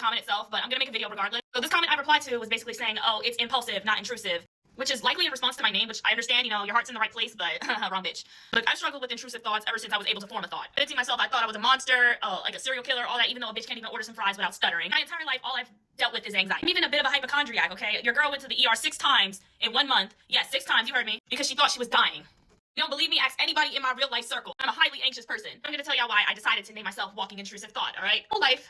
comment itself, but I'm gonna make a video regardless. So this comment I replied to was basically saying, oh, it's impulsive, not intrusive, which is likely in response to my name, which I understand, your heart's in the right place, but wrong bitch. But I've struggled with intrusive thoughts ever since I was able to form a thought. I didn't see myself, I thought I was a monster, like a serial killer, all that, even though a bitch can't even order some fries without stuttering. My entire life, all I've dealt with is anxiety. I'm even a bit of a hypochondriac, okay? Your girl went to the ER 6 times in 1 month. Yes, 6 times, you heard me, because she thought she was dying. You don't believe me? Ask anybody in my real life circle. I'm a highly anxious person. I'm gonna tell y'all why I decided to name myself Walking Intrusive Thought, alright? Whole life,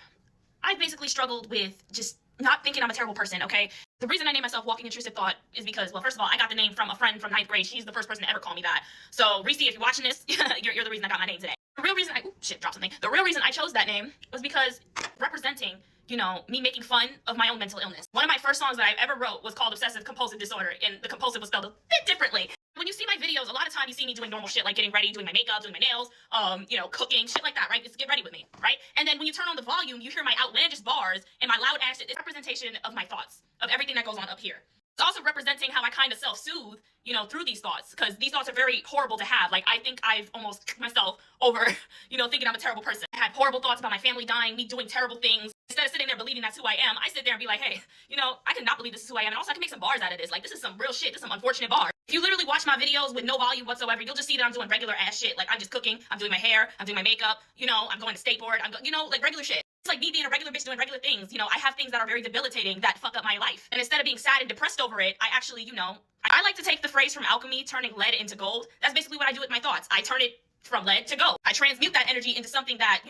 I've basically struggled with just not thinking I'm a terrible person, okay? The reason I named myself Walking Intrusive Thought is because, well, first of all, I got the name from a friend from 9th grade. She's the first person to ever call me that. So, Reese, if you're watching this, you're the reason I got my name today. The real reason The real reason I chose that name was because representing, me making fun of my own mental illness. One of my first songs that I ever wrote was called Obsessive Compulsive Disorder, and the compulsive was spelled a bit differently. When you see my videos, a lot of time you see me doing normal shit like getting ready, doing my makeup, doing my nails, cooking, shit like that, right? It's get ready with me, right? And then when you turn on the volume, you hear my outlandish bars and my loud ass shit. It's a representation of my thoughts, of everything that goes on up here. It's also representing how I kind of self-soothe, through these thoughts, because these thoughts are very horrible to have. Like, I think I've almost kicked myself over, thinking I'm a terrible person. I had horrible thoughts about my family dying, me doing terrible things. Instead of sitting there believing that's who I am, I sit there and be like, hey, I cannot believe this is who I am, and also I can make some bars out of this. Like, this is some real shit. This is some unfortunate bars. If you literally watch my videos with no volume whatsoever, you'll just see that I'm doing regular ass shit. Like, I'm just cooking, I'm doing my hair, I'm doing my makeup, I'm going to skateboard, like regular shit. It's like me being a regular bitch doing regular things. I have things that are very debilitating that fuck up my life. And instead of being sad and depressed over it, I actually, I like to take the phrase from alchemy, turning lead into gold. That's basically what I do with my thoughts. I turn it from lead to gold. I transmute that energy into something that,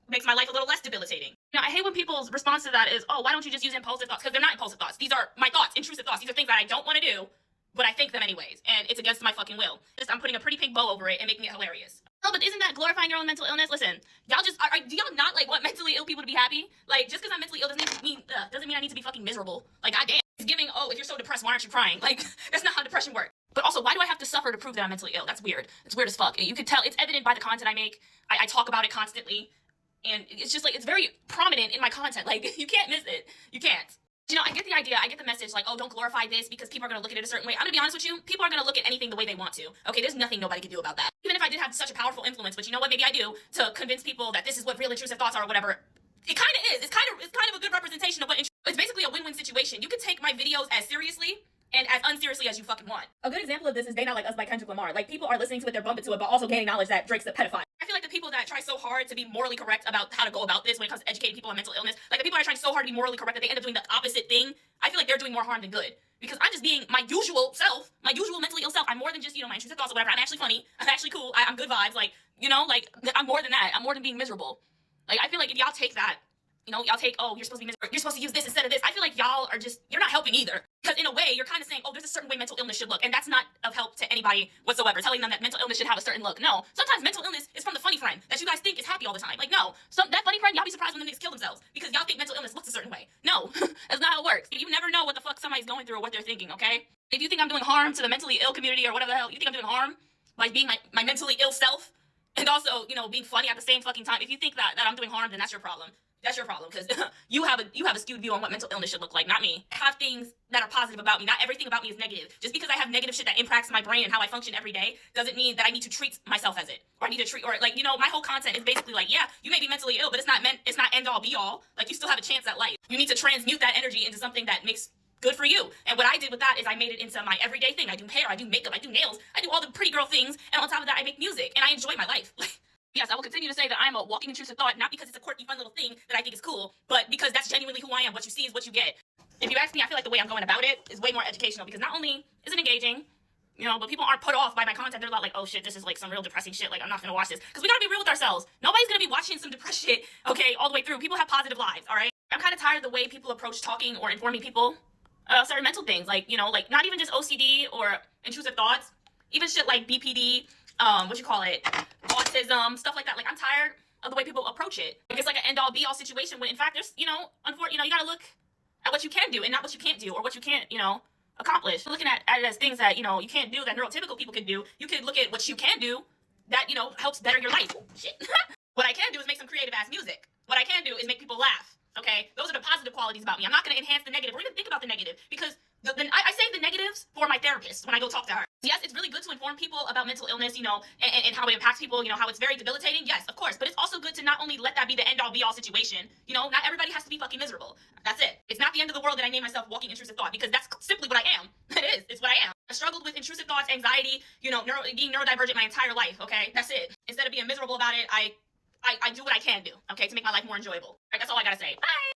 makes my life a little less debilitating. I hate when people's response to that is, oh, why don't you just use impulsive thoughts? Because they're not impulsive thoughts. These are my thoughts, intrusive thoughts. These are things that I don't want to do, but I think them anyways. And it's against my fucking will. I'm putting a pretty pink bow over it and making it hilarious. No, but isn't that glorifying your own mental illness? Listen, y'all just, do y'all not want mentally ill people to be happy? Like, just because I'm mentally ill doesn't mean I need to be fucking miserable. Like, goddamn. It's giving, oh, if you're so depressed, why aren't you crying? Like, that's not how depression works. But also, why do I have to suffer to prove that I'm mentally ill? That's weird. It's weird as fuck. You could tell, it's evident by the content I make. I talk about it constantly. And it's just like, it's very prominent in my content. Like, you can't miss it. You can't. I get the idea, I get the message, like, oh, don't glorify this because people are going to look at it a certain way. I'm going to be honest with you, people are going to look at anything the way they want to. Okay, there's nothing nobody can do about that. Even if I did have such a powerful influence, which you know what, maybe I do, to convince people that this is what real intrusive thoughts are or whatever. It kind of is. It's kind of a good representation of what it's basically a win-win situation. You can take my videos as seriously and as unseriously as you fucking want. A good example of this is They Not Like Us by Kendrick Lamar. Like, people are listening to it, they're bumping to it, but also gaining knowledge that Drake's a pedophile. I feel like the people that try so hard to be morally correct about how to go about this when it comes to educating people on mental illness, like the people that are trying so hard to be morally correct that they end up doing the opposite thing, I feel like they're doing more harm than good. Because I'm just being my usual self, my usual mentally ill self. I'm more than just, my intrusive thoughts or whatever. I'm actually funny. I'm actually cool. I'm good vibes. Like, I'm more than that. I'm more than being miserable. Like, I feel like if y'all take that, y'all take, oh, you're supposed to be miserable, you're supposed to use this instead of this. I feel like y'all are just, you're not helping either. Because in a way, you're kind of saying, oh, there's a certain way mental illness should look. And that's not of help to anybody whatsoever, telling them that mental illness should have a certain look. No. Sometimes mental illness is from the funny friend that you guys think is happy all the time. Like, no. That funny friend, y'all be surprised when them niggas kill themselves because y'all think mental illness looks a certain way. No. That's not how it works. You never know what the fuck somebody's going through or what they're thinking, okay? If you think I'm doing harm to the mentally ill community or whatever the hell, you think I'm doing harm by being my mentally ill self and also, being funny at the same fucking time. If you think that I'm doing harm, then that's your problem. That's your problem, because you have a skewed view on what mental illness should look like, not me. I have things that are positive about me. Not everything about me is negative. Just because I have negative shit that impacts my brain and how I function every day doesn't mean that I need to treat myself as it. Or I need to treat, or like, my whole content is basically like, yeah, you may be mentally ill, but it's not end all be all. Like, you still have a chance at life. You need to transmute that energy into something that makes good for you. And what I did with that is I made it into my everyday thing. I do hair, I do makeup, I do nails, I do all the pretty girl things, and on top of that, I make music, and I enjoy my life. Yes, I will continue to say that I'm a walking intrusive thought, not because it's a quirky, fun little thing that I think is cool, but because that's genuinely who I am. What you see is what you get. If you ask me, I feel like the way I'm going about it is way more educational, because not only is it engaging, but people aren't put off by my content. They're not like, oh shit, this is like some real depressing shit, like I'm not gonna watch this. Because we gotta be real with ourselves. Nobody's gonna be watching some depressed shit, okay, all the way through. People have positive lives, alright? I'm kind of tired of the way people approach talking or informing people about certain mental things, like, like not even just OCD or intrusive thoughts, even shit like BPD, autism, stuff like that. Like, I'm tired of the way people approach it. Like, it's like an end-all be-all situation when in fact there's, you gotta look at what you can do and not what you can't do or what you can't, accomplish. Looking at it as things that, you can't do that neurotypical people can do, you can look at what you can do that, helps better your life. Oh, shit. What I can do is make some creative ass music. What I can do is make people laugh. Okay? Those are the positive qualities about me. I'm not gonna enhance the negative or even think about the negative because I save the negatives for my therapist when I go talk to her. Yes, it's really really good to inform people about mental illness, and how it impacts people, how it's very debilitating? Yes, of course. But it's also good to not only let that be the end-all be-all situation. Not everybody has to be fucking miserable. That's it. It's not the end of the world that I name myself Walking Intrusive Thought, because that's simply what I am. It is. It's what I am. I struggled with intrusive thoughts, anxiety, being neurodivergent my entire life, okay? That's it. Instead of being miserable about it, I do what I can do, okay, to make my life more enjoyable. All right, that's all I gotta say. Bye!